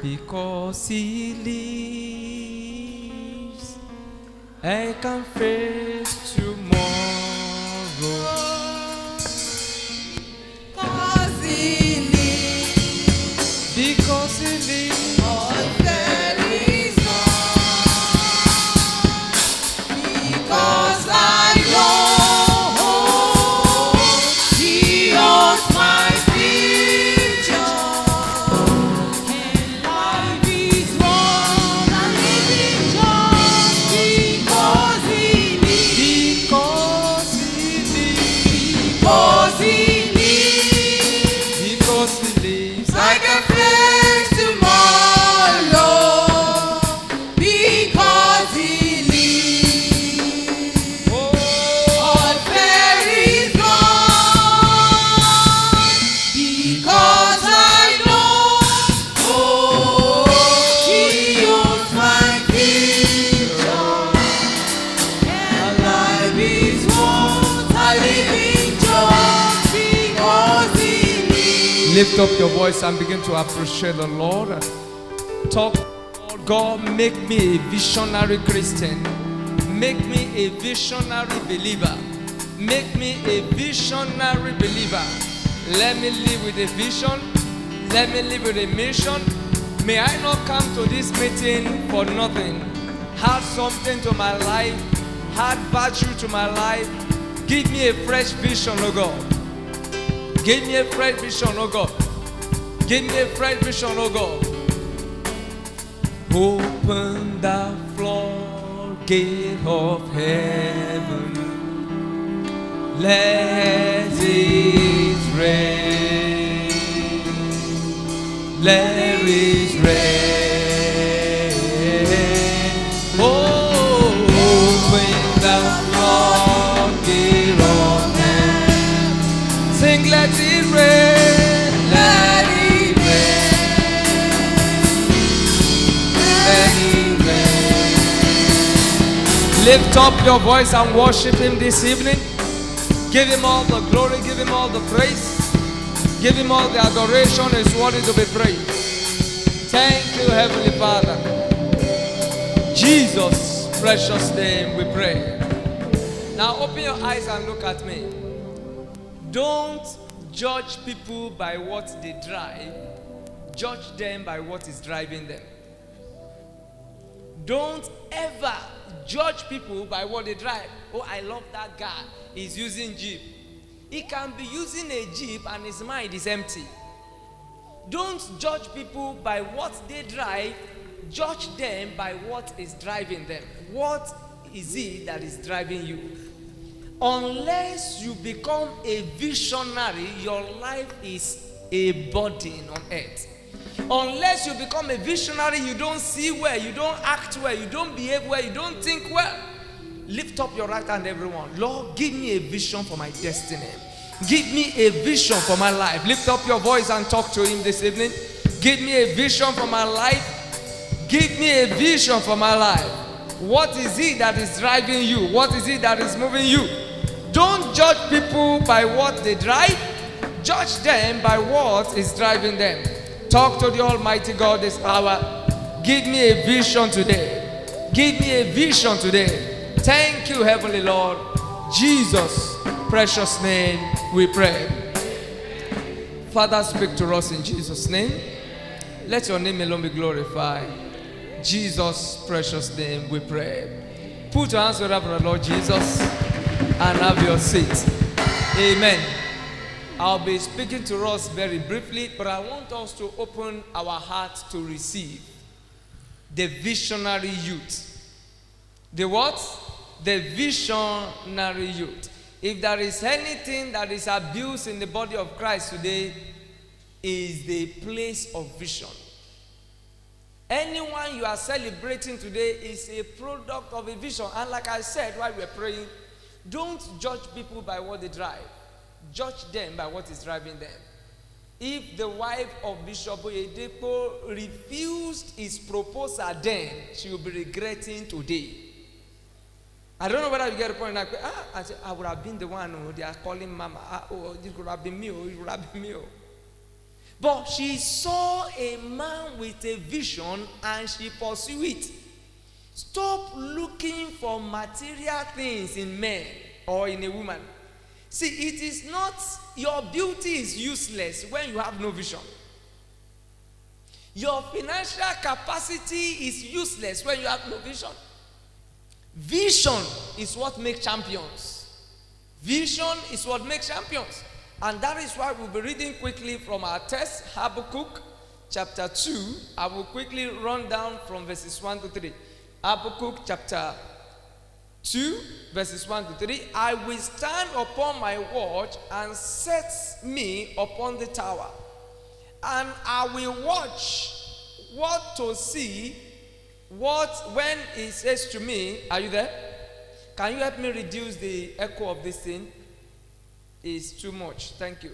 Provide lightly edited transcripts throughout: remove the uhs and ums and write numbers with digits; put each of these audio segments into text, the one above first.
Because he lives, I can face tomorrow. Because he lives, Because he lives, all there is gone. Because I know he owns my future. And life is more than living just because he lives. because he lives, Because he lives, because he lives, I can face tomorrow. Because he lives, oh, all fear is gone. Because I know, he owns my future. And life is worth a living just because he lives. lift up your voice and begin to appreciate the Lord. Talk, Lord God, make me a visionary Christian. Make me a visionary believer. Make me a visionary believer. Let me live with a vision. Let me live with a mission. May I not come to this meeting for nothing. Add something to my life. Add virtue to my life. Give me a fresh vision, oh God. Give me a fresh vision, oh God. Give me a fresh vision, oh God. Open the floodgate of heaven. Let it rain. Let it rain. Oh, open the floodgate of heaven. Sing, let it rain. Let it rain. Let it rain. Lift up your voice and worship him this evening. Give him all the glory, give him all the praise, give him all the adoration. Is worthy to be praised. Thank you, Heavenly Father. Jesus' precious name we pray. Now open your eyes and look at me. Don't judge people by what they drive. Judge them by what is driving them. Don't ever judge people by what they drive. Oh, I love that guy. He's using Jeep. He can be using a Jeep and his mind is empty. Don't judge people by what they drive. Judge them by what is driving them. What is it that is driving you? Unless you become a visionary, your life is a burden on earth. Unless you become a visionary, you don't see well, you don't act well, you don't behave well, you don't think well. Lift up your right hand, everyone. Lord, give me a vision for my destiny. Give me a vision for my life. Lift up your voice and talk to him this evening. Give me a vision for my life. Give me a vision for my life. What is it that is driving you? What is it that is moving you? Don't judge people by what they drive. Judge them by what is driving them. Talk to the Almighty God this hour. Give me a vision today. Give me a vision today. Thank you, Heavenly Lord. Jesus' precious name we pray. Father, speak to us in Jesus' name. Let your name alone be glorified. Jesus' precious name we pray. Put your hands together for the Lord Jesus and have your seat. Amen. I'll be speaking to us very briefly, but I want us to open our hearts to receive the visionary youth. The what? The visionary youth. If there is anything that is abused in the body of Christ today, is the place of vision. Anyone you are celebrating today is a product of a vision. And like I said while we were praying, don't judge people by what they drive. Judge them by what is driving them. If the wife of Bishop Oyedepo refused his proposal then, she will be regretting today. I don't know whether you get the point. Like, I would have been the one who they are calling mama. Oh, it would have been me. Oh, it would have been me. Oh. But she saw a man with a vision and she pursued it. Stop looking for material things in men or in a woman. See, it is not, your beauty is useless when you have no vision. Your financial capacity is useless when you have no vision. Vision is what makes champions. Vision is what makes champions. And that is why we'll be reading quickly from our text, Habakkuk chapter 2. I will quickly run down from verses 1 to 3. Habakkuk chapter 2, verses 1 to 3. I will stand upon my watch and set me upon the tower, and I will watch what to see, what when he says to me, are you there? Can you help me reduce the echo of this thing? It's too much. Thank you.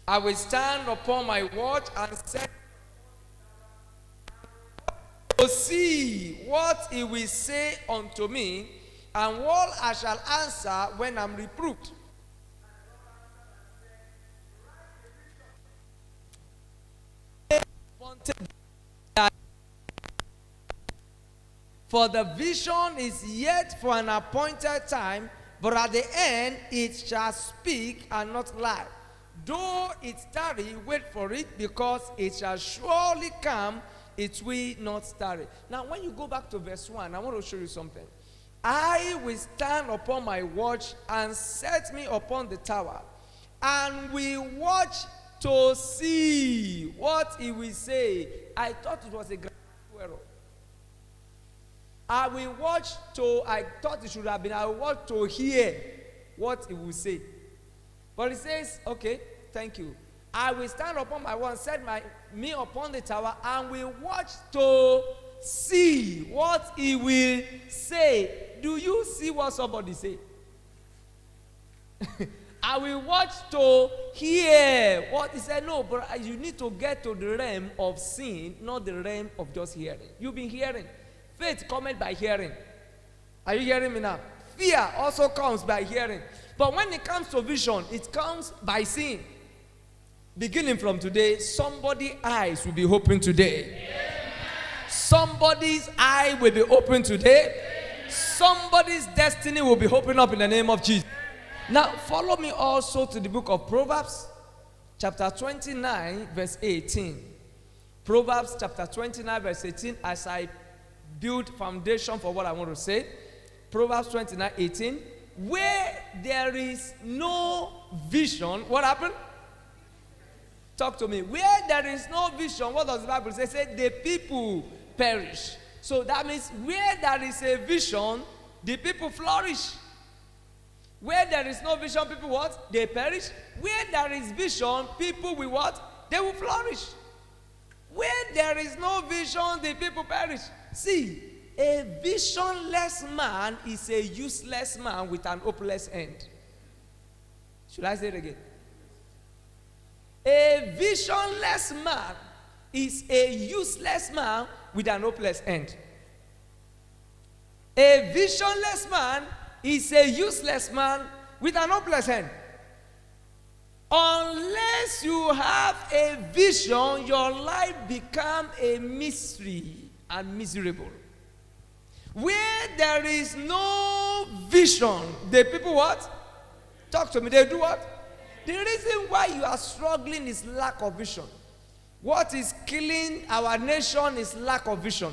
I will stand upon my watch and set to see what he will say unto me, and what I shall answer when I'm reproved. For the vision is yet for an appointed time, but at the end it shall speak and not lie. Though it tarry, wait for it, because it shall surely come, it will not tarry. Now, when you go back to verse 1, I want to show you something. I will stand upon my watch and set me upon the tower, and will watch to see what he will say. I thought it was a grammatical error. I will watch to, I thought it should have been, I will watch to hear what he will say. But it says, okay, thank you. I will stand upon my watch and set me upon the tower, and will watch to see what he will say. Do you see what somebody say? I will watch to hear what he said. No, but you need to get to the realm of seeing, not the realm of just hearing. You've been hearing. Faith comes by hearing. Are you hearing me now? Fear also comes by hearing. But when it comes to vision, it comes by seeing. Beginning from today, somebody's eyes will be open today. Somebody's eye will be open today. Somebody's destiny will be opened up in the name of Jesus. Now, follow me also to the book of Proverbs, chapter 29, verse 18. Proverbs chapter 29, verse 18, as I build foundation for what I want to say. Proverbs 29, 18. Where there is no vision, what happened? Talk to me. Where there is no vision, what does the Bible say? Say the people perish. So that means where there is a vision, the people flourish. Where there is no vision, people what? They perish. Where there is vision, people will what? They will flourish. Where there is no vision, the people perish. See, a visionless man is a useless man with an hopeless end. Should I say it again? A visionless man is a useless man with an hopeless end. A visionless man is a useless man with an hopeless end. Unless you have a vision, your life becomes a mystery and miserable. Where there is no vision, the people what? Talk to me, they do what? The reason why you are struggling is lack of vision. What is killing our nation is lack of vision.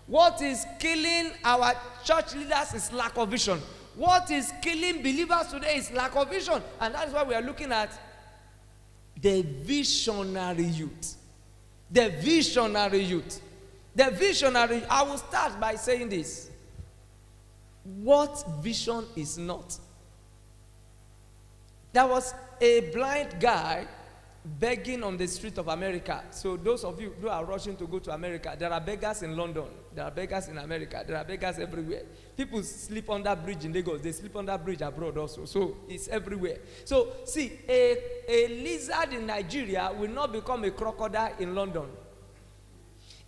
What is killing our church leaders is lack of vision. What is killing believers today is lack of vision. And that is why we are looking at the visionary youth. The visionary youth. The visionary, I will start by saying this. What vision is not? There was a blind guy begging on the street of America. So those of you who are rushing to go to America, there are beggars in London, there are beggars in America, there are beggars everywhere. People sleep under bridge in Lagos, they sleep under bridge abroad also. So it's everywhere. So see, a lizard in Nigeria will not become a crocodile in London.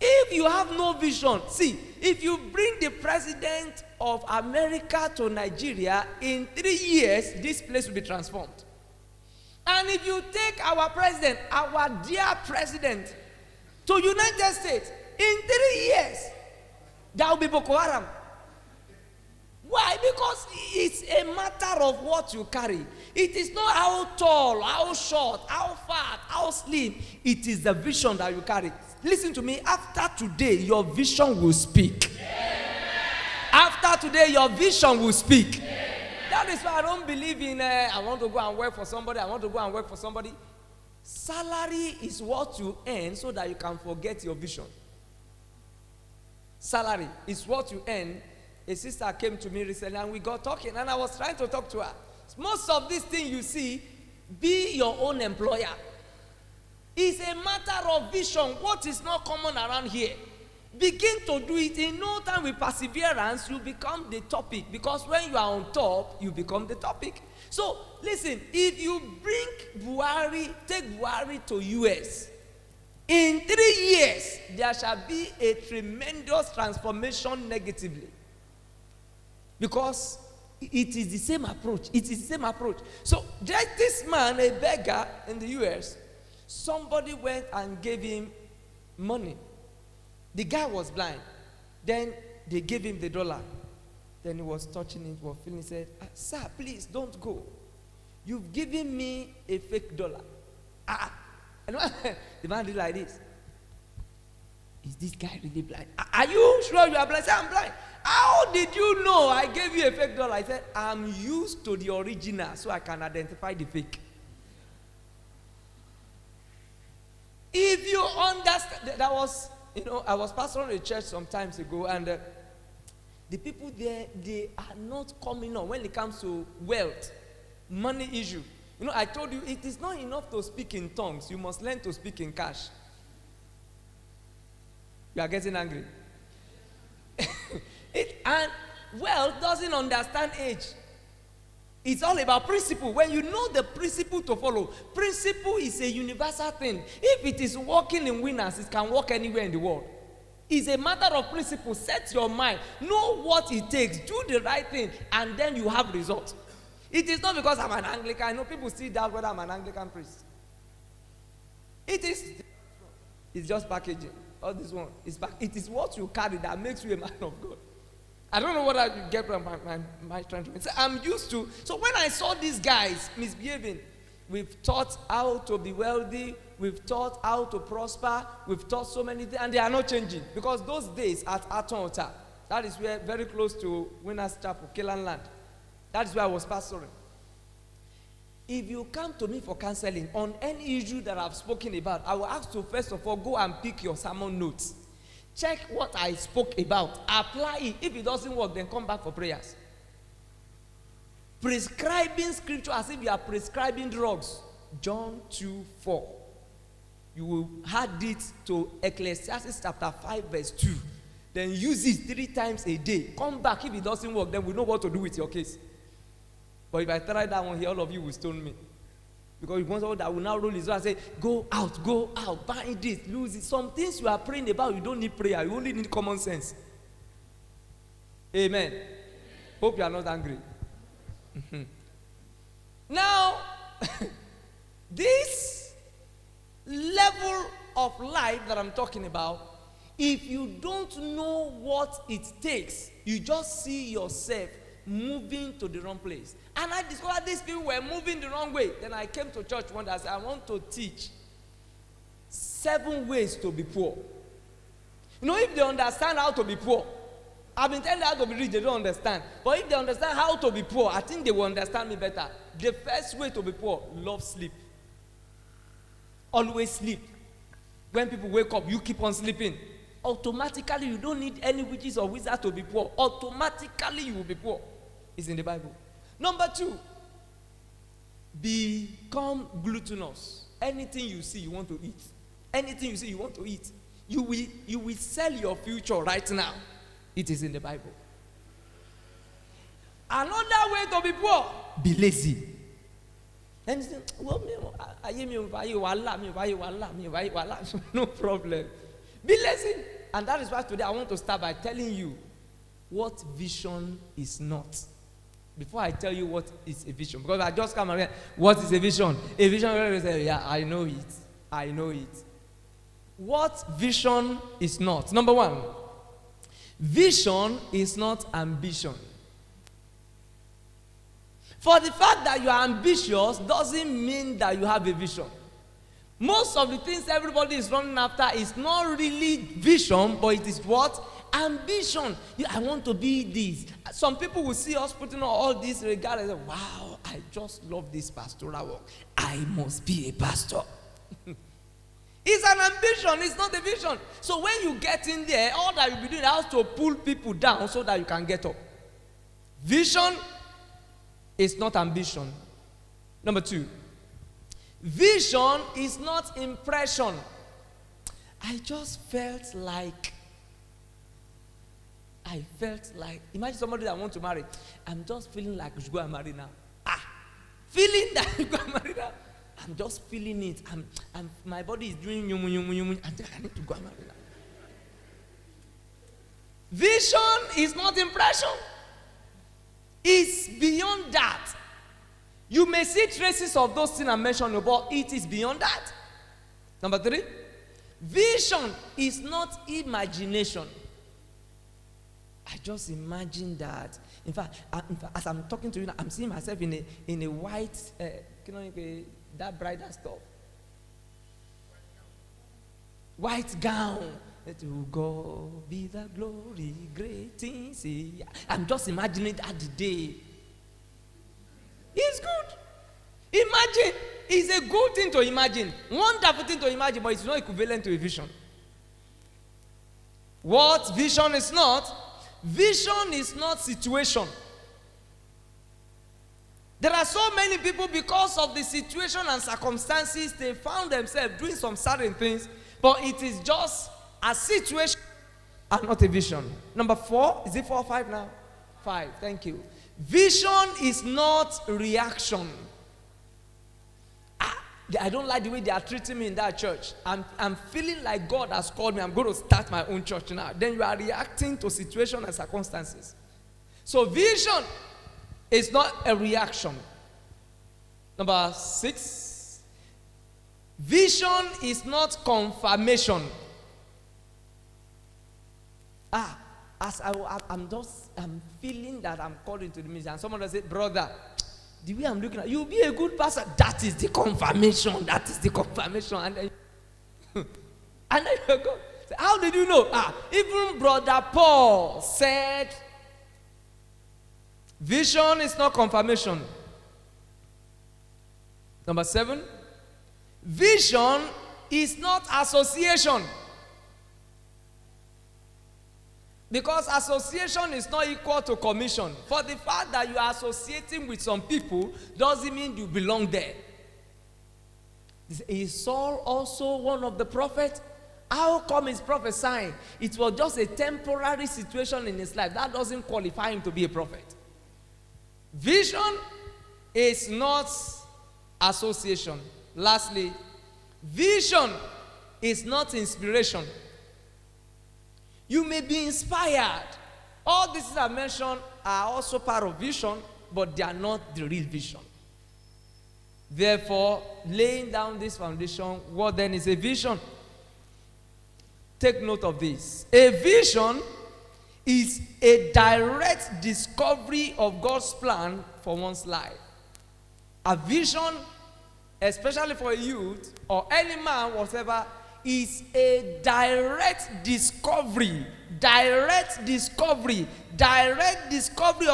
If you have no vision, see, if you bring the president of America to Nigeria, in 3 years, this place will be transformed. And if you take our president, our dear president, to United States, in 3 years, there will be Boko Haram. Why? Because it's a matter of what you carry. It is not how tall, how short, how fat, how slim. It is the vision that you carry. Listen to me. After today, your vision will speak. After today, your vision will speak. That is why I don't believe in, I want to go and work for somebody. I want to go and work for somebody. Salary is what you earn so that you can forget your vision. Salary is what you earn. A sister came to me recently and we got talking and I was trying to talk to her. Most of these things you see, be your own employer. It's a matter of vision. What is not common around here? Begin to do it. In no time with perseverance, you become the topic. Because when you are on top, you become the topic. So, listen, if you bring Buhari, take Buhari to US, in 3 years, there shall be a tremendous transformation negatively. Because it is the same approach. It is the same approach. So, just this man, a beggar in the US, somebody went and gave him money. The guy was blind. Then they gave him the dollar. Then he was touching it, was feeling, he said, sir, please don't go. You've given me a fake dollar. And the man did like this. Is this guy really blind? Are you sure you are blind? I said, I'm blind. How did you know I gave you a fake dollar? I said, I'm used to the original so I can identify the fake. If you understand, that was, I was pastoring a church some times ago, and the people there, they are not coming on when it comes to wealth, money issue. I told you, it is not enough to speak in tongues. You must learn to speak in cash. You are getting angry. And wealth doesn't understand age. It's all about principle. When you know the principle to follow, principle is a universal thing. If it is working in winners, it can work anywhere in the world. It's a matter of principle. Set your mind. Know what it takes. Do the right thing, and then you have results. It is not because I'm an Anglican. I know people still doubt whether I'm an Anglican priest. It's just packaging. All this one. It is what you carry that makes you a man of God. I don't know what you get from my trying to say. I'm used to. So when I saw these guys misbehaving, we've taught how to be wealthy, we've taught how to prosper, we've taught so many things, and they are not changing. Because those days at Atonota, that is where, very close to Winners Chapel, Kelan Land, that is where I was pastoring. If you come to me for counseling on any issue that I've spoken about, I will ask you first of all, go and pick your sermon notes. Check what I spoke about. Apply it. If it doesn't work, then come back for prayers. Prescribing scripture as if you are prescribing drugs. John 2:4. You will add it to Ecclesiastes chapter 5 verse 2. Then use it 3 times a day. Come back. If it doesn't work, then we know what to do with your case. But if I try that one here, all of you will stone me. Because you want someone that will now roll his eyes and say, go out, buy this, lose it. Some things you are praying about, you don't need prayer. You only need common sense. Amen. Hope you are not angry. Now, this level of life that I'm talking about, if you don't know what it takes, you just see yourself moving to the wrong place. And I discovered these people were moving the wrong way. Then I came to church one day. I said, I want to teach 7 ways to be poor. If they understand how to be poor, I've been telling them how to be rich, they don't understand. But if they understand how to be poor, I think they will understand me better. The first way to be poor, love sleep. Always sleep. When people wake up, you keep on sleeping. Automatically, you don't need any witches or wizards to be poor. Automatically, you will be poor. It's in the Bible. Number 2, become gluttonous. Anything you see, you want to eat. Anything you see, you want to eat. You will sell your future right now. It is in the Bible. Another way to be poor, be lazy. And you say, no problem. Be lazy. And that is why today I want to start by telling you what vision is not. Before I tell you what is a vision, because I just come and say, what is a vision? A vision, yeah, I know it. I know it. What vision is not? Number one, vision is not ambition. For the fact that you are ambitious doesn't mean that you have a vision. Most of the things everybody is running after is not really vision, but it is what? Ambition. I want to be this. Some people will see us putting on all this regard and say, wow, I just love this pastoral work. I must be a pastor. It's an ambition, it's not a vision. So when you get in there, all that you'll be doing is to pull people down so that you can get up. Vision is not ambition. Number two, vision is not impression. I just felt like, imagine somebody that wants to marry. I'm just feeling like we should go and marry now. Feeling that we go and marry now. I'm just feeling it. My body is doing yumu, yumu, yumu. I need to go and marry now. Vision is not impression. It's beyond that. You may see traces of those things I mentioned, but it is beyond that. Number three, vision is not imagination. I just imagine that. In fact, as I'm talking to you now, I'm seeing myself in a white, that bridal stuff. White gown. To God be the glory, great things. I'm just imagining that the day. It's good. Imagine. It's a good thing to imagine. Wonderful thing to imagine, but it's not equivalent to a vision. What vision is not? Vision is not situation. There are so many people, because of the situation and circumstances, they found themselves doing some certain things, but it is just a situation and not a vision. Number 4, is it 4 or 5 now? 5, thank you. Vision is not reaction. I don't like the way they are treating me in that church. I'm feeling like God has called me. I'm going to start my own church now. Then you are reacting to situation and circumstances. So vision is not a reaction. Number 6, vision is not confirmation. I'm feeling that I'm called into the ministry, and someone will say, brother, the way I'm looking at you'll be a good pastor. That is the confirmation. That is the confirmation. And then, and then you go, how did you know? Even Brother Paul said, vision is not confirmation. Number 7, vision is not association. Because association is not equal to commission. For the fact that you are associating with some people doesn't mean you belong there. Is Saul also one of the prophets? How come he's prophesying? It was just a temporary situation in his life. That doesn't qualify him to be a prophet. Vision is not association. Lastly, vision is not inspiration. You may be inspired. All these things I mentioned are also part of vision, but they are not the real vision. Therefore, laying down this foundation, what then is a vision? Take note of this. A vision is a direct discovery of God's plan for one's life. A vision, especially for a youth or any man, whatever, is a direct discovery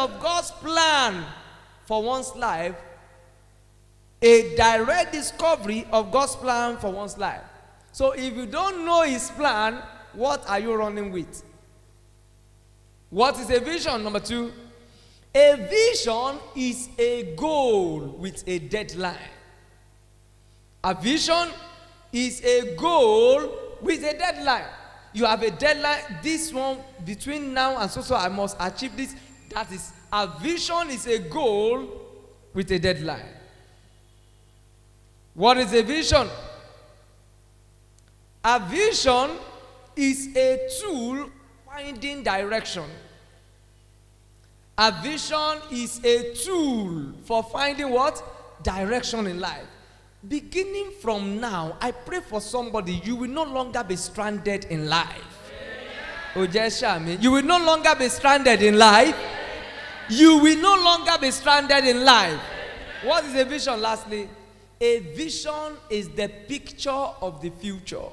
of God's plan for one's life. A direct discovery of God's plan for one's life. So if you don't know his plan, what are you running with? What is a vision? Number 2, a vision is a goal with a deadline. A vision is a goal with a deadline. You have a deadline. This one, between now and so I must achieve this. That is, a vision is a goal with a deadline. What is a vision? A vision is a tool finding direction. A vision is a tool for finding what? Direction in life. Beginning from now, I pray for somebody, you will no longer be stranded in life. You will no longer be stranded in life. You will no longer be stranded in life. What is a vision, lastly? A vision is the picture of the future.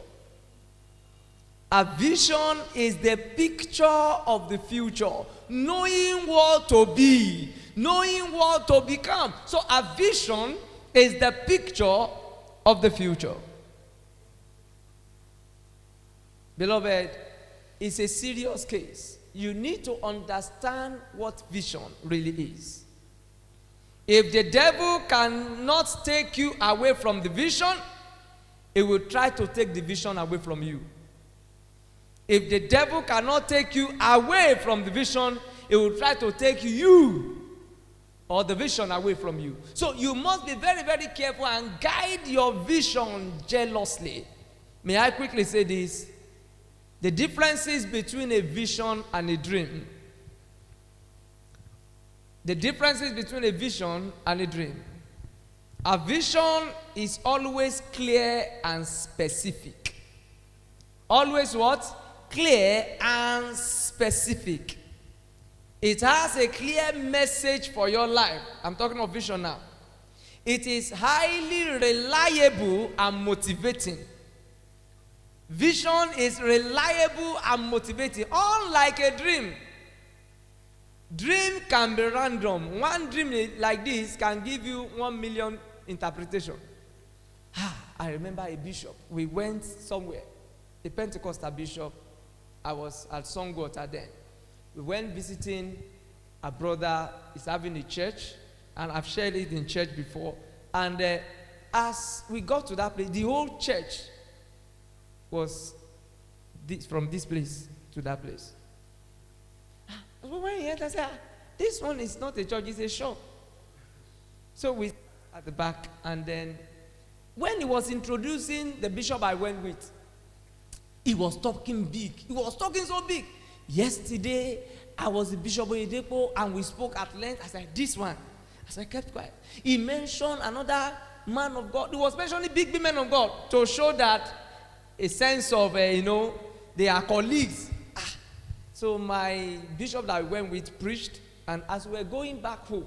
A vision is the picture of the future. Knowing what to be, knowing what to become. So a vision is the picture of the future. Beloved, it's a serious case. You need to understand what vision really is. If the devil cannot take you away from the vision, he will try to take the vision away from you. If the devil cannot take you away from the vision, he will try to take you or the vision away from you. So you must be very, very careful and guide your vision jealously. May I quickly say this? The differences between a vision and a dream. The differences between a vision and a dream. A vision is always clear and specific. Always what? Clear and specific. It has a clear message for your life. I'm talking of vision now. It is highly reliable and motivating. Vision is reliable and motivating, unlike a dream. Dream can be random. One dream like this can give you 1 million interpretation. I remember a bishop. We went somewhere, a Pentecostal bishop. I was at Songwater then. We went visiting a brother. He's having a church, and I've shared it in church before. And as we got to that place, the whole church was from this place to that place. When he entered, I said, this one is not a church, it's a shop. So we at the back, and then when he was introducing the bishop I went with, he was talking big. He was talking so big. Yesterday, I was the Bishop Oyedepo, and we spoke at length. I said, this one. I kept quiet. He mentioned another man of God. He was mentioning big men of God to show that a sense of, they are colleagues. So my bishop that I went with preached, and as we were going back home,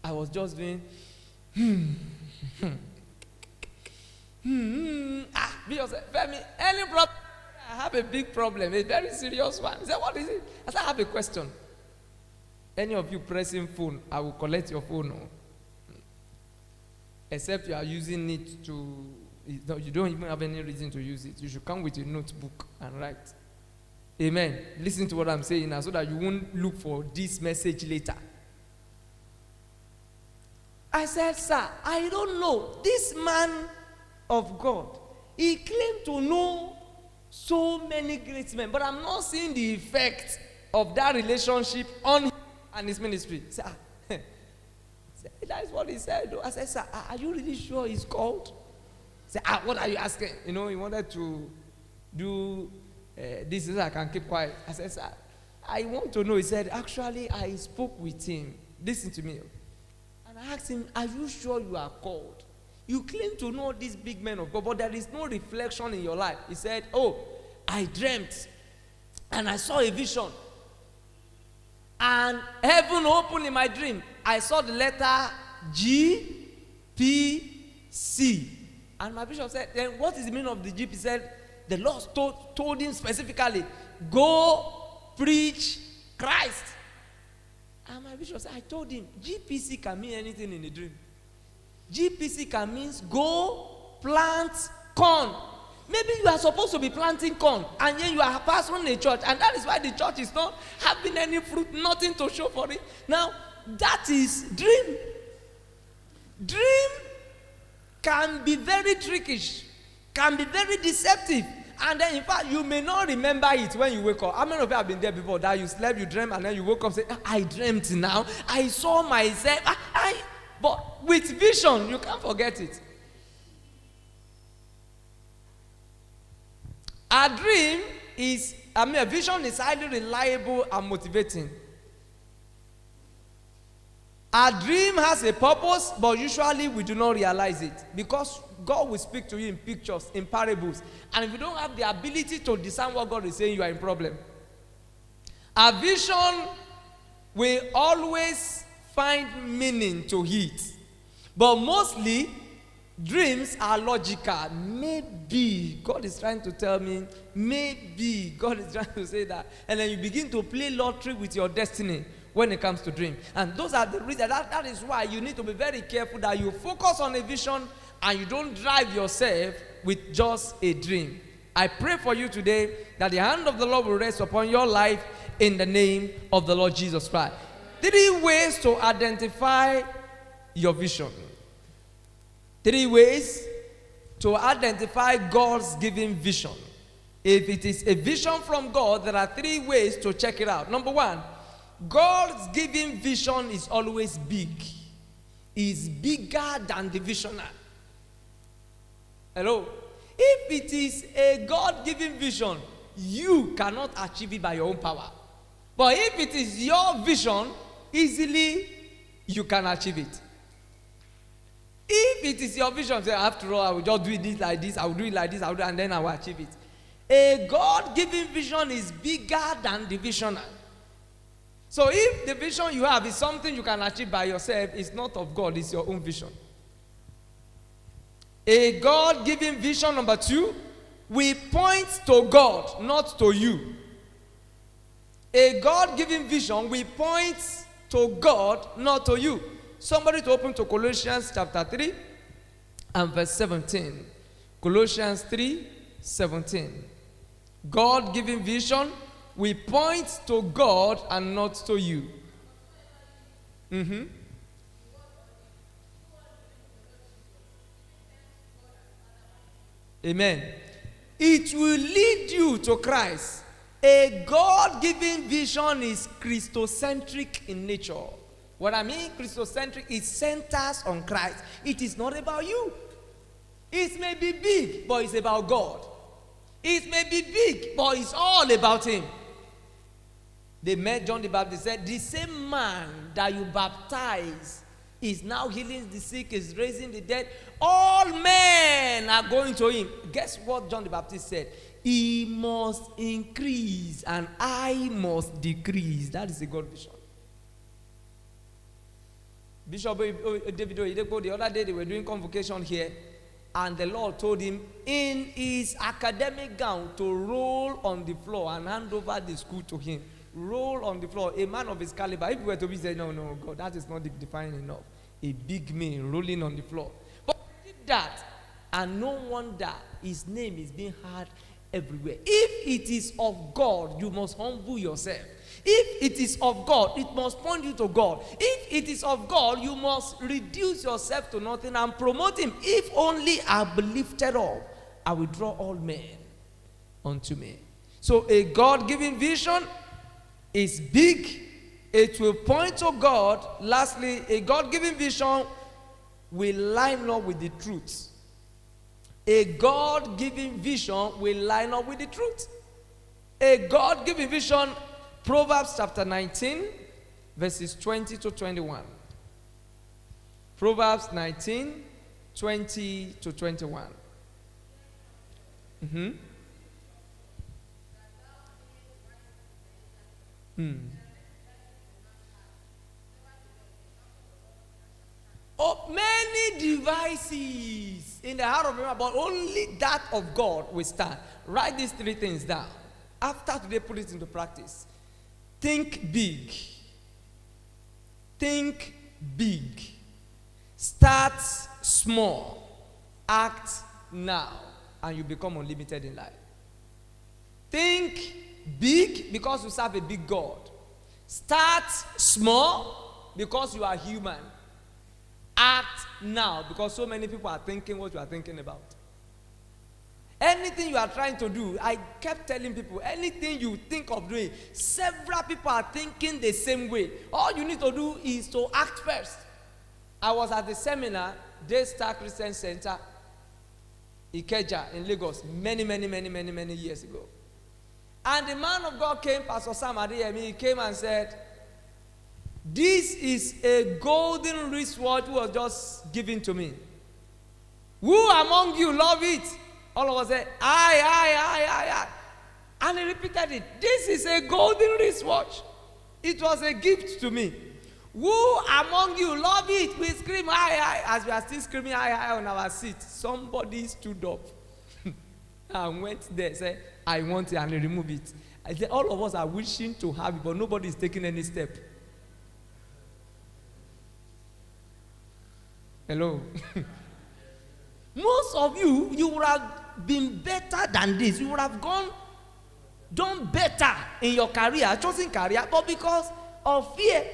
I was just doing, Bishop said, Femi, any problem? I have a big problem, a very serious one. He said, what is it? I said, I have a question. Any of you pressing phone, I will collect your phone. Except you are using it to, you don't even have any reason to use it. You should come with a notebook and write. Amen. Listen to what I'm saying now so that you won't look for this message later. I said, sir, I don't know. This man of God, he claimed to know so many great men, but I'm not seeing the effect of that relationship on him and his ministry. Sir, that is what he said. I said, sir, are you really sure he's called? He said, what are you asking? He wanted to do this is I can keep quiet. I said, sir, I want to know. He said, actually, I spoke with him. Listen to me. And I asked him, are you sure you are called? You claim to know these big men of God, but there is no reflection in your life. He said, I dreamt, and I saw a vision. And heaven opened in my dream. I saw the letter G, P, C. And my bishop said, then what is the meaning of the G? He said, the Lord told him specifically, go preach Christ. And my bishop said, I told him, GPC can mean anything in a dream. GPC can mean go plant corn. Maybe you are supposed to be planting corn, and then you are pastoring a church, and that is why the church is not having any fruit, nothing to show for it. Now, that is dream. Dream can be very trickish, can be very deceptive, and then in fact you may not remember it when you wake up. How many of you have been there before that you slept, you dreamt, and then you woke up and say, I dreamt now, I saw myself, but with vision you can't forget it. A dream is, a vision is highly reliable and motivating. Our dream has a purpose, but usually we do not realize it because God will speak to you in pictures, in parables. And if you don't have the ability to discern what God is saying, you are in problem. A vision will always find meaning to it. But mostly, dreams are logical. Maybe God is trying to tell me, maybe God is trying to say that. And then you begin to play lottery with your destiny when it comes to dream. And those are the reasons. That is why you need to be very careful that you focus on a vision and you don't drive yourself with just a dream. I pray for you today that the hand of the Lord will rest upon your life in the name of the Lord Jesus Christ. 3 ways to identify your vision. 3 ways to identify God's given vision. If it is a vision from God, there are 3 ways to check it out. Number 1, God's given vision is always big. Is bigger than the visioner. Hello? If it is a God-given vision, you cannot achieve it by your own power. But if it is your vision, easily you can achieve it. If it is your vision, say, after all, I will just do this like this, I will do it like this, and then I will achieve it. A God-given vision is bigger than the visioner. So if the vision you have is something you can achieve by yourself, it's not of God, it's your own vision. A God-given vision, number 2, will point to God, not to you. A God-given vision will point to God, not to you. Somebody to open to Colossians chapter 3 and verse 17. Colossians 3:17. God-given vision will point to God and not to you. Amen. It will lead you to Christ. A God-given vision is Christocentric in nature. What I mean Christocentric, it centers on Christ. It is not about you. It may be big, but it's about God. It may be big, but it's all about Him. They met John the Baptist, said, the same man that you baptize is now healing the sick, is raising the dead. All men are going to Him. Guess what John the Baptist said? He must increase and I must decrease. That is a God vision. Bishop David Oyedepo, the other day they were doing convocation here, and the Lord told him in his academic gown to roll on the floor and hand over the school to him. Roll on the floor. A man of his caliber. If you were to be saying, no, God, that is not defining enough. A big man rolling on the floor. But he did that, and no wonder his name is being heard everywhere. If it is of God, you must humble yourself. If it is of God, it must point you to God. If it is of God, you must reduce yourself to nothing and promote Him. If only I be lifted up, I will draw all men unto me. So a God-given vision is big. It will point to God. Lastly, a God-given vision will line up with the truth. A God-given vision will line up with the truth. A God-given vision, Proverbs chapter 19, verses 20 to 21. Proverbs 19, 20 to 21. Oh, many devices in the heart of man, but only that of God will stand. Write these 3 things down. After today, put it into practice. Think big. Think big. Start small. Act now. And you become unlimited in life. Think big because you serve a big God. Start small because you are human. Act now because so many people are thinking what you are thinking about. Anything you are trying to do, I kept telling people, anything you think of doing, several people are thinking the same way. All you need to do is to act first. I was at the seminar, Daystar Christian Center, Ikeja in Lagos, many years ago. And the man of God came, Pastor Sam Adeyemi, he came and said, This is a golden wristwatch was just given to me. Who among you love it? All of us said, I. And he repeated it. This is a golden wristwatch. It was a gift to me. Who among you love it? We scream, I. As we are still screaming, I on our seat. Somebody stood up and went there, said, I want it, and he removed it. I said, all of us are wishing to have it, but nobody is taking any step. Hello. Most of you would have been better than this. You would have done better in your career, chosen career, but because of fear,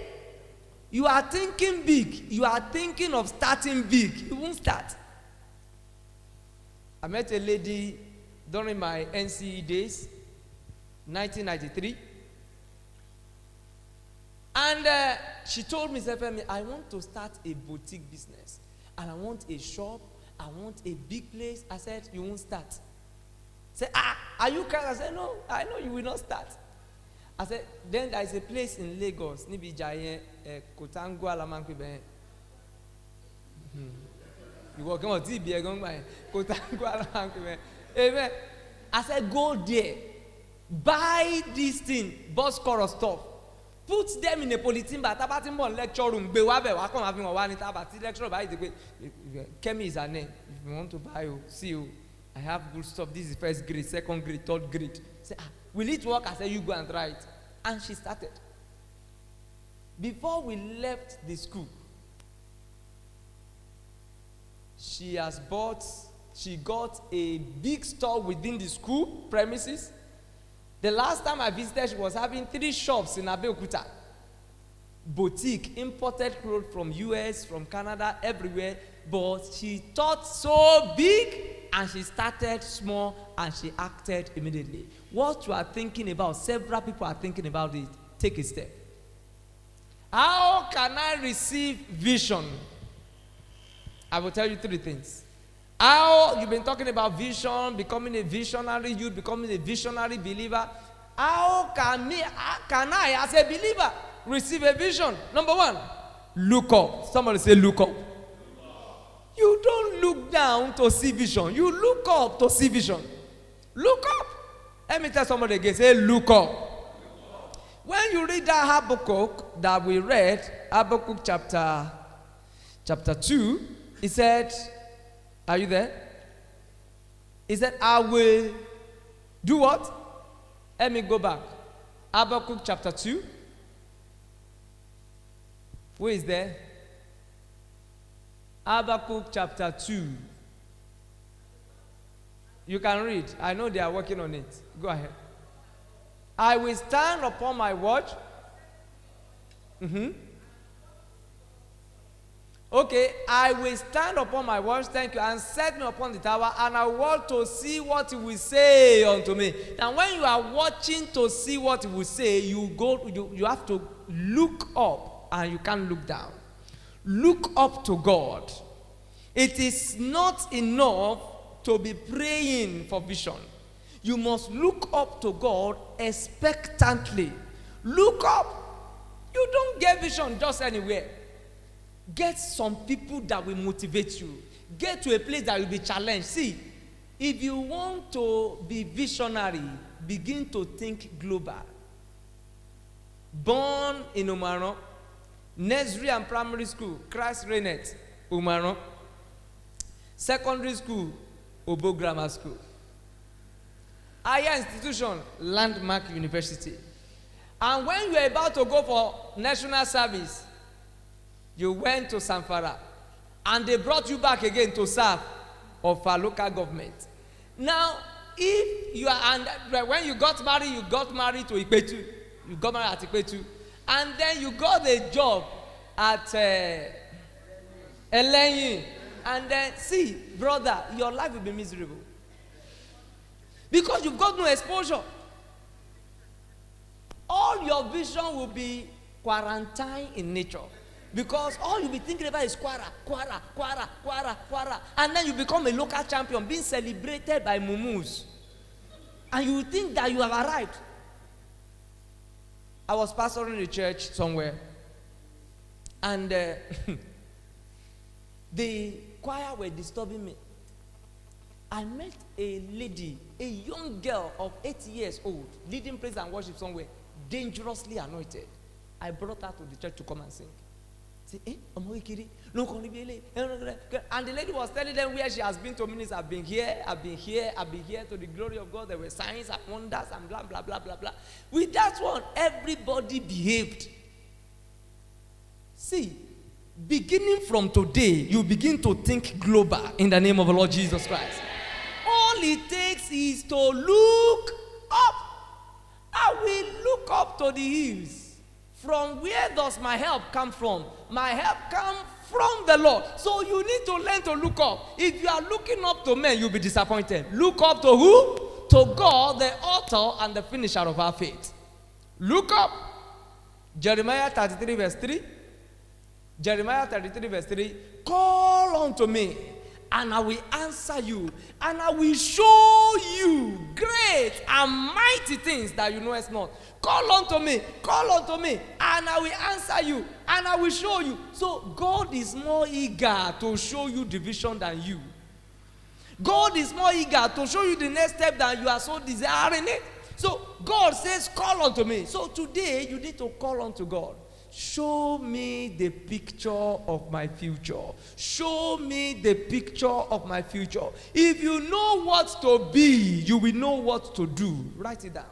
you are thinking big. You are thinking of starting big. You won't start. I met a lady during my NCE days, 1993. And she told me, I want to start a boutique business. And I want a shop. I want a big place. I said, you won't start. Say, are you crazy? I said, no, I know you will not start. I said, then there is a place in Lagos, Nibi Jaye, Kotangwa Lamankwe. You walk on TV, Kotangwa Lamankwe. Amen. I said, go there, buy this thing, bus chorus stuff. Put them in a polythene bag. Tabatimbo lecture room. Come having one in Tabati lecture by the way. Kemi is her name. If you want to buy, see you. I have good stuff. This is first grade, second grade, third grade. Say, will it work? I said, you go and try it. And she started. Before we left the school, she got a big store within the school premises. The last time I visited, she was having 3 shops in Abeokuta. Boutique, imported clothes from US, from Canada, everywhere. But she thought so big, and she started small, and she acted immediately. What you are thinking about, several people are thinking about it. Take a step. How can I receive vision? I will tell you 3 things. How you've been talking about vision, becoming a visionary youth, becoming a visionary believer. How can I, as a believer, receive a vision? Number 1, look up. Somebody say, look up. You don't look down to see vision. You look up to see vision. Look up. Let me tell somebody again. Say, look up. When you read that Habakkuk that we read, Habakkuk chapter 2, it said, are you there? He said, I will do what? Let me go back. Habakkuk chapter 2. Who is there? Habakkuk chapter 2. You can read. I know they are working on it. Go ahead. I will stand upon my watch. Okay, I will stand upon my watch, thank you, and set me upon the tower, and I want to see what he will say unto me. Now, when you are watching to see what he will say, you have to look up, and you can't look down. Look up to God. It is not enough to be praying for vision. You must look up to God expectantly. Look up. You don't get vision just anywhere. Get some people that will motivate you. Get to a place that will be challenged. See, if you want to be visionary, begin to think global. Born in Umaro, nursery and primary school, Christ Renet, Umaro. Secondary school, Obo Grammar School. Higher institution, Landmark University. And when you are about to go for national service, you went to Samfara, and they brought you back again to serve of our local government. Now, if you are, and when you got married to Ikpetu, you got married at Ikpetu, and then you got a job at Elenyi, and then see, brother, your life will be miserable because you've got no exposure. All your vision will be quarantine in nature. Because all you'll be thinking about is Kwara. And then you become a local champion being celebrated by mumus. And you think that you have arrived. I was pastoring a church somewhere. And the choir were disturbing me. I met a lady, a young girl of 8 years old, leading praise and worship somewhere, dangerously anointed. I brought her to the church to come and sing. Say, and the lady was telling them where she has been to minister. I've been here to the glory of God. There were signs and wonders and blah, blah, blah, blah, blah. With that one, everybody behaved. See, beginning from today, you begin to think global in the name of the Lord Jesus Christ. All it takes is to look up. I will look up to the hills. From where does my help come from? My help comes from the Lord. So you need to learn to look up. If you are looking up to men, you'll be disappointed. Look up to who? To God, the author and the finisher of our faith. Look up. Jeremiah 33 verse 3. Jeremiah 33 verse 3. Call unto me, and I will answer you, and I will show you great and mighty things that you know it's not. Call unto me, and I will answer you, and I will show you. So God is more eager to show you the vision than you. God is more eager to show you the next step than you are so desiring it. So God says, call unto me. So today you need to call unto God. Show me the picture of my future. Show me the picture of my future. If you know what to be, you will know what to do. Write it down.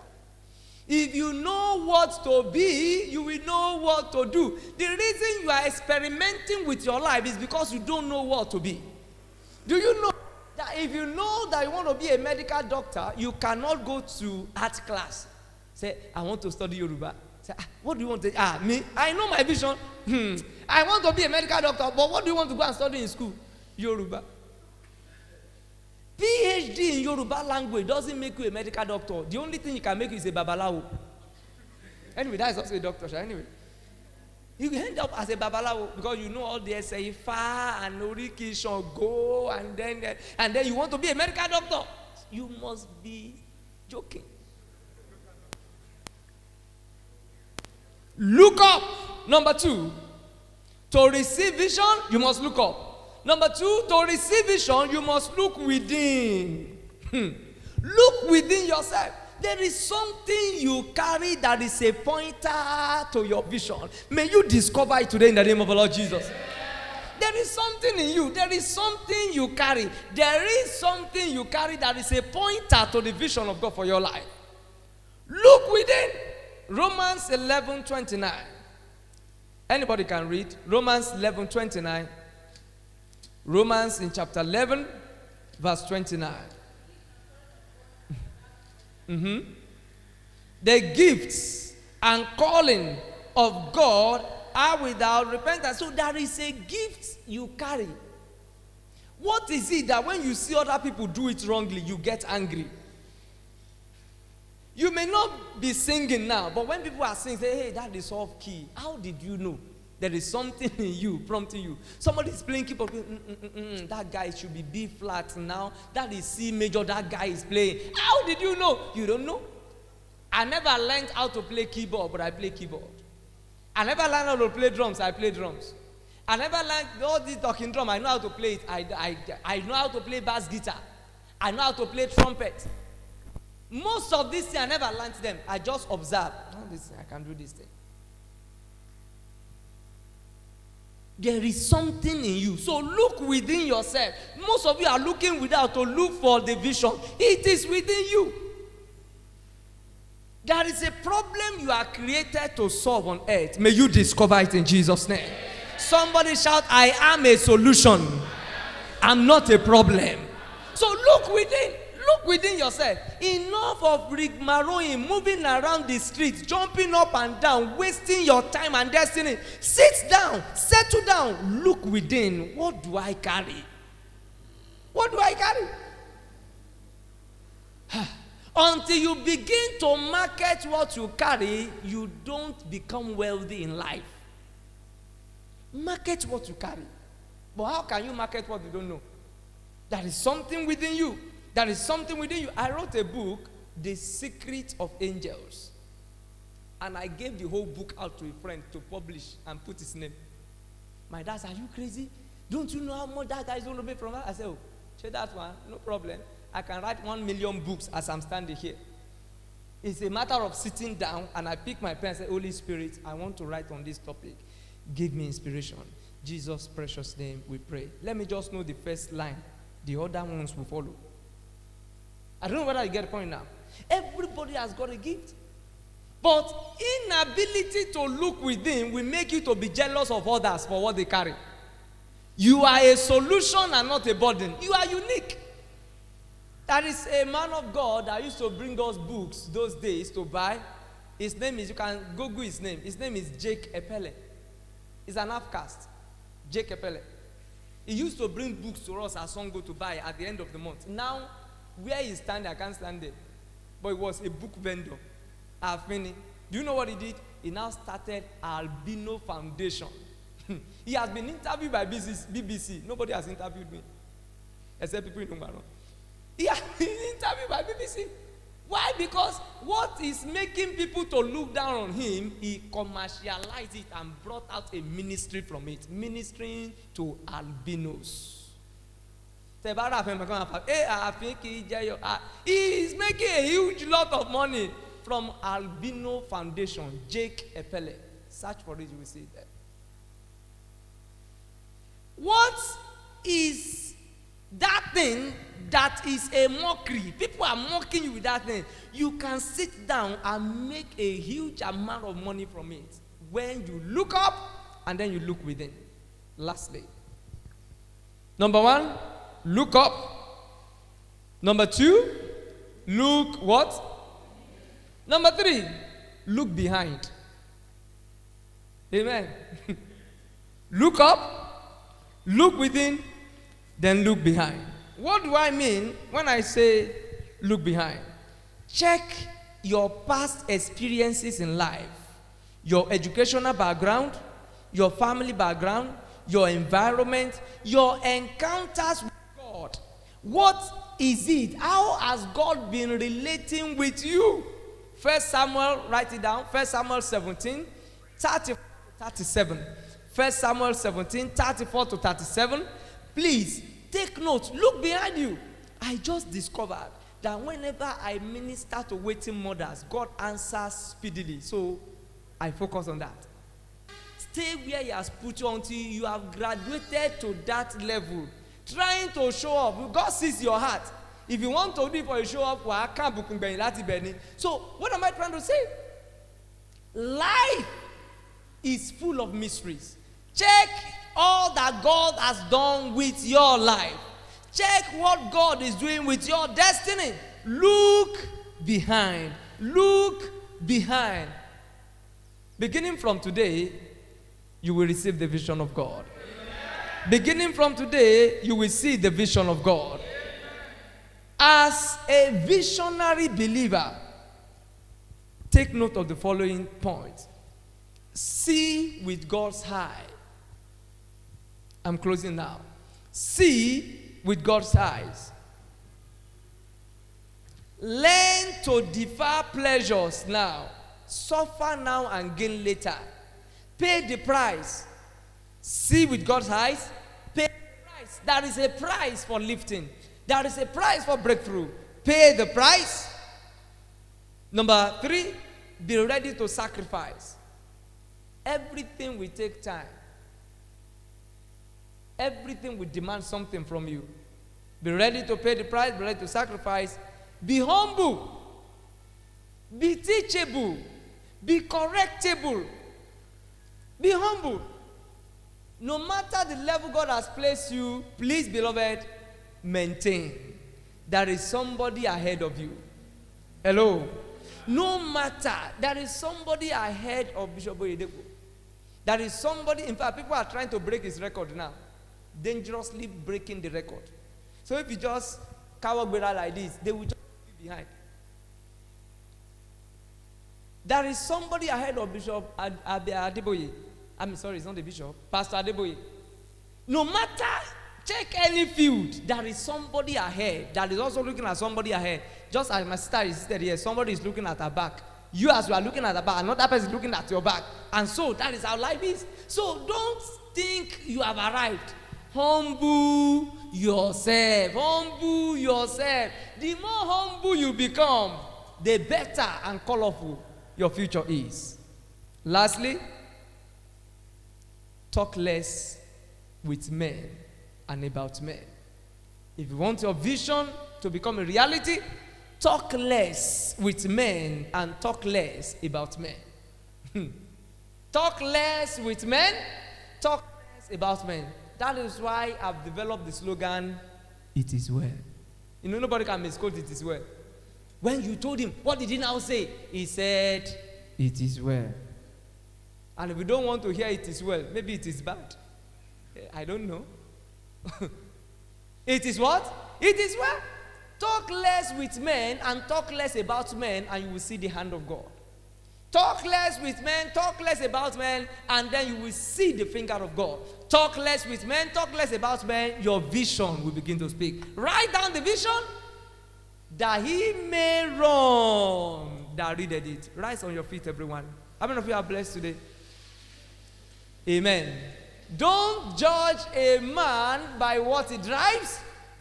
If you know what to be, you will know what to do. The reason you are experimenting with your life is because you don't know what to be. Do you know that if you know that you want to be a medical doctor, you cannot go to art class? Say, I want to study Yoruba. Say, what do you want to? Me? I know my vision. I want to be a medical doctor, but what do you want to go and study in school? Yoruba. PhD in Yoruba language doesn't make you a medical doctor. The only thing you can make you is a babalawo. Anyway, that is also a doctor. Anyway, you end up as a babalawo because you know all the Seifa and Oriki Shango, and then you want to be a medical doctor. You must be joking. Look up. Number 2, to receive vision, you must look up. Number 2, to receive vision, you must look within. Look within yourself. There is something you carry that is a pointer to your vision. May you discover it today in the name of the Lord Jesus. There is something in you. There is something you carry. There is something you carry that is a pointer to the vision of God for your life. Look within. Romans 11:29. Anybody can read Romans 11:29. Romans in chapter 11, verse 29. The gifts and calling of God are without repentance. So there is a gift you carry. What is it that when you see other people do it wrongly, you get angry? You may not be singing now, but when people are singing, say, hey, that is off key. How did you know? There is something in you prompting you. Somebody is playing keyboard. That guy should be B flat now. That is C major. That guy is playing. How did you know? You don't know. I never learned how to play keyboard, but I play keyboard. I never learned how to play drums. I play drums. I never learned all this talking drum. I know how to play it. I know how to play bass guitar. I know how to play trumpet. Most of these things, I never learned them. I just observe. Oh, this thing, I can do this thing. There is something in you. So look within yourself. Most of you are looking without to look for the vision. It is within you. There is a problem you are created to solve on earth. May you discover it in Jesus' name. Somebody shout, I am a solution. I'm not a problem. So look within. Look within yourself. Enough of rigmaroling, moving around the streets, jumping up and down, wasting your time and destiny. Sit down, settle down, look within. What do I carry? What do I carry? Until you begin to market what you carry, you don't become wealthy in life. Market what you carry. But how can you market what you don't know? There is something within you. There is something within you. I wrote a book, The Secret of Angels. And I gave the whole book out to a friend to publish and put his name. My dad said, are you crazy? Don't you know how much that guy is going to pay from that? I said, oh, check that one, no problem. I can write 1 million books as I'm standing here. It's a matter of sitting down and I pick my pen and say, Holy Spirit, I want to write on this topic. Give me inspiration. Jesus' precious name we pray. Let me just know the first line. The other ones will follow. I don't know whether you get the point now. Everybody has got a gift. But inability to look within will make you to be jealous of others for what they carry. You are a solution and not a burden. You are unique. There is a man of God that used to bring us books those days to buy. His name is, you can Google his name. His name is Jake Epele. He's an half-caste. Jake Epele. He used to bring books to us as Songo to buy at the end of the month. Now, where he's standing, I can't stand there. But he was a book vendor. Afini. Do you know what he did? He now started Albino Foundation. He has been interviewed by BBC. Nobody has interviewed me. Except people in Ungaro. He has been interviewed by BBC. Why? Because what is making people to look down on him, he commercialized it and brought out a ministry from it. Ministering to albinos. He is making a huge lot of money from Albino Foundation. Jake Epele. Search for it, you will see it there. What is that thing that is a mockery? People are mocking you with that thing. You can sit down and make a huge amount of money from it when you look up and then you look within. Lastly, number 1, look up. Number 2, look what? Number 3, look behind. Amen. Look up. Look within, then look behind. What do I mean when I say look behind? Check your past experiences in life, your educational background, your family background, your environment, your encounters with God. What is it? How has God been relating with you? 1 Samuel, write it down. 1 Samuel 17, 37. 1 Samuel 17, 34 to 37. Please, take note. Look behind you. I just discovered that whenever I minister to waiting mothers, God answers speedily. So, I focus on that. Stay where He has put you until you have graduated to that level. Trying to show up. God sees your heart. If you want to do it for a show up, so, what am I trying to say? Life is full of mysteries. Check all that God has done with your life. Check what God is doing with your destiny. Look behind. Look behind. Beginning from today, you will receive the vision of God. Beginning from today, you will see the vision of God. As a visionary believer, take note of the following point. See with God's eye. I'm closing now. See with God's eyes. Learn to defer pleasures now. Suffer now and gain later. Pay the price. See with God's eyes. Pay the price. There is a price for lifting. There is a price for breakthrough. Pay the price. Number 3, be ready to sacrifice. Everything will take time. Everything will demand something from you. Be ready to pay the price, be ready to sacrifice. Be humble. Be teachable. Be correctable. Be humble. No matter the level God has placed you, please, beloved, maintain. There is somebody ahead of you. Hello? No matter, there is somebody ahead of Bishop Oyedepo. There is somebody, in fact, people are trying to break his record now. Dangerously breaking the record. So if you just cover Gbera like this, they will just be behind. There is somebody ahead of Bishop Adeboye. I'm sorry, it's not the bishop. Pastor Adeboye. No matter, check any field, there is somebody ahead that is also looking at somebody ahead. Just as my sister is here, somebody is looking at her back. You as you are looking at her back, another person is looking at your back. And so that is how life is. So don't think you have arrived. Humble yourself. Humble yourself. The more humble you become, the better and colorful your future is. Lastly, talk less with men and about men. If you want your vision to become a reality, talk less with men and talk less about men. Talk less with men, talk less about men. That is why I've developed the slogan, "It is well." You know, nobody can misquote "It is well." When you told him, what did he now say? He said, "It is well." And if you don't want to hear "it is well," maybe it is bad. I don't know. It is what? It is well. Talk less with men and talk less about men, and you will see the hand of God. Talk less with men, talk less about men, and then you will see the finger of God. Talk less with men, talk less about men, your vision will begin to speak. Write down the vision that he may run that readeth it. Rise on your feet, everyone. How many of you are blessed today? Amen. Don't judge a man by what he drives.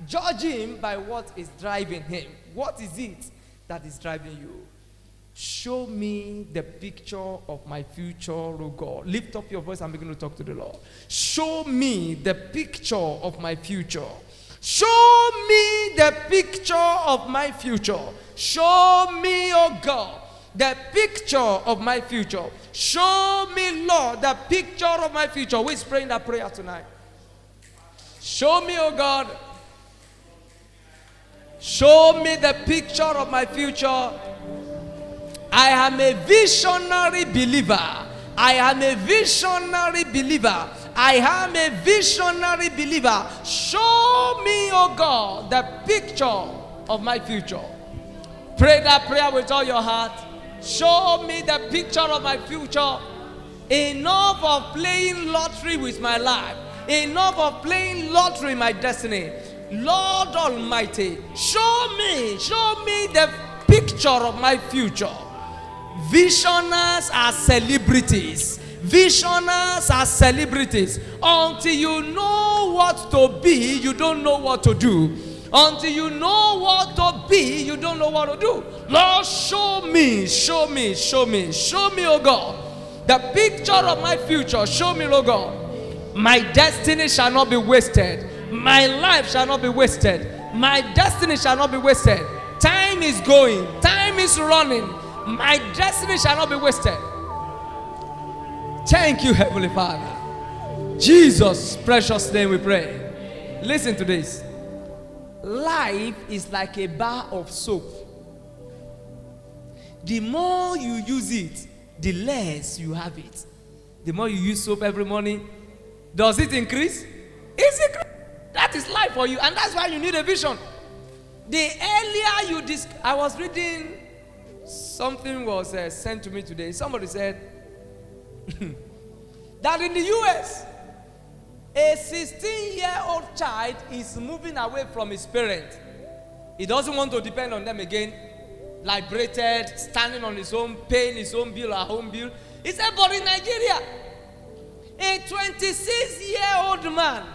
Judge him by what is driving him. What is it that is driving you? Show me the picture of my future, oh God. Lift up your voice and begin to talk to the Lord. Show me the picture of my future. Show me the picture of my future. Show me, oh God, the picture of my future. Show me, Lord, the picture of my future. Who is praying that prayer tonight? Show me, oh God. Show me the picture of my future. I am a visionary believer. I am a visionary believer. I am a visionary believer. Show me, oh God, the picture of my future. Pray that prayer with all your heart. Show me the picture of my future. Enough of playing lottery with my life. Enough of playing lottery in my destiny. Lord Almighty, show me the picture of my future. Visioners are celebrities. Visioners are celebrities. Until you know what to be, you don't know what to do. Until you know what to be, you don't know what to do. Lord, show me, oh God, the picture of my future. Show me, oh God. My destiny shall not be wasted. My life shall not be wasted. My destiny shall not be wasted. Time is going. Time is running. My destiny shall not be wasted. Thank you, Heavenly Father. Jesus' precious name we pray. Listen to this. Life is like a bar of soap. The more you use it, the less you have it. The more you use soap every morning, does it increase? It's increasing. That is life for you, and that's why you need a vision. The earlier you I was reading, something was sent to me today. Somebody said that in the US, a 16-year-old child is moving away from his parents. He doesn't want to depend on them again. Liberated, standing on his own, paying his own bill, our home bill. He said, but in Nigeria, a 26-year-old man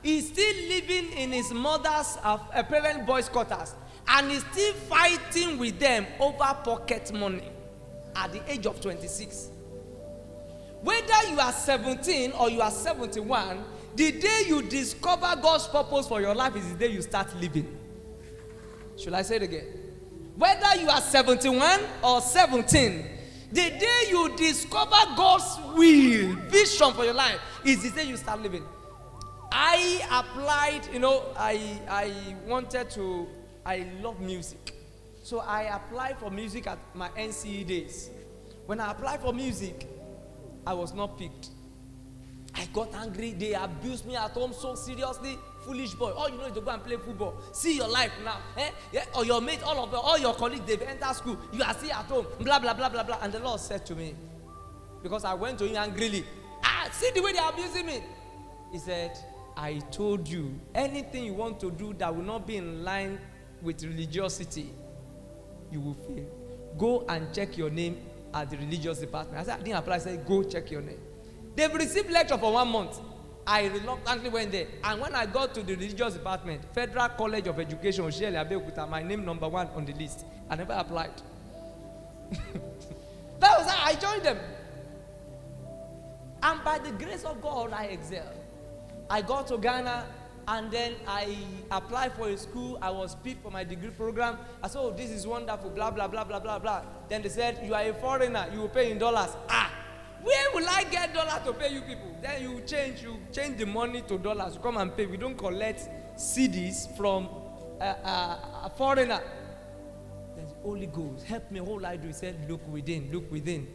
is still living in his mother's parent boys' quarters, and is still fighting with them over pocket money at the age of 26. Whether you are 17 or you are 71, the day you discover God's purpose for your life is the day you start living. Should I say it again? Whether you are 71 or 17, the day you discover God's will, vision for your life, is the day you start living. I applied, I love music. So I applied for music at my NCE days. When I applied for music, I was not picked. I got angry. They abused me at home so seriously. Foolish boy. All you know is to go and play football. See your life now. Yeah? Or your mates, all your colleagues, they've entered school. You are still at home. Blah, blah, blah, blah, blah. And the Lord said to me, because I went to him angrily, see the way they are abusing me. He said, I told you, anything you want to do that will not be in line with religiosity, you will fail. Go and check your name at the religious department. I said, I didn't apply. I said, go check your name. They've received lecture for 1 month. I reluctantly went there. And when I got to the religious department, Federal College of Education, Oshele Abeokuta, my name number 1 on the list. I never applied. That was how I joined them. And by the grace of God, I excelled. I got to Ghana, and then I applied for a school. I was picked for my degree program. I said, oh, this is wonderful, blah, blah, blah, blah, blah, blah. Then they said, you are a foreigner, you will pay in dollars. Where will I get dollars to pay you people? Then you change the money to dollars. You come and pay. We don't collect CDs from a foreigner. Then Holy Ghost, help me. All I do is say, look within, look within.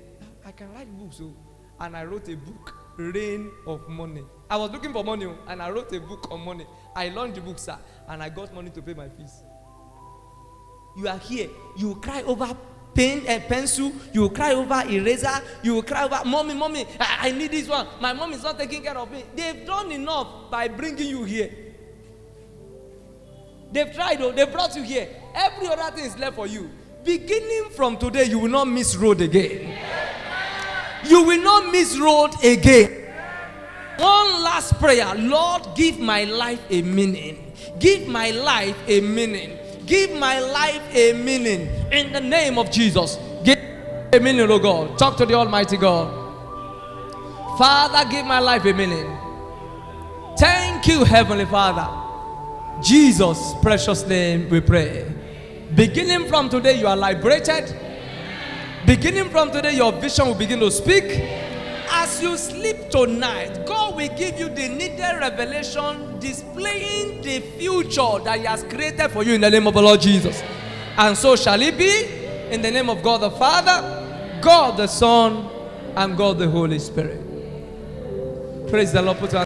I can write books, so. And I wrote a book, Rain of Money. I was looking for money, and I wrote a book on money. I launched the book, sir, and I got money to pay my fees. You are here. You will cry over pen and pencil. You will cry over eraser. You will cry over, mommy, I need this one. My mom is not taking care of me. They've done enough by bringing you here. They've tried, they brought you here. Every other thing is left for you. Beginning from today, you will not miss road again. You will not miss road again. One last prayer. Lord, give my life a meaning. Give my life a meaning. Give my life a meaning. In the name of Jesus. Give a meaning, oh God. Talk to the Almighty God. Father, give my life a meaning. Thank you, Heavenly Father. Jesus' precious name we pray. Beginning from today, you are liberated. Beginning from today, your vision will begin to speak. As you sleep tonight, God will give you the needed revelation displaying the future that He has created for you in the name of the Lord Jesus. And so shall it be in the name of God the Father, God the Son, and God the Holy Spirit. Praise the Lord. Put your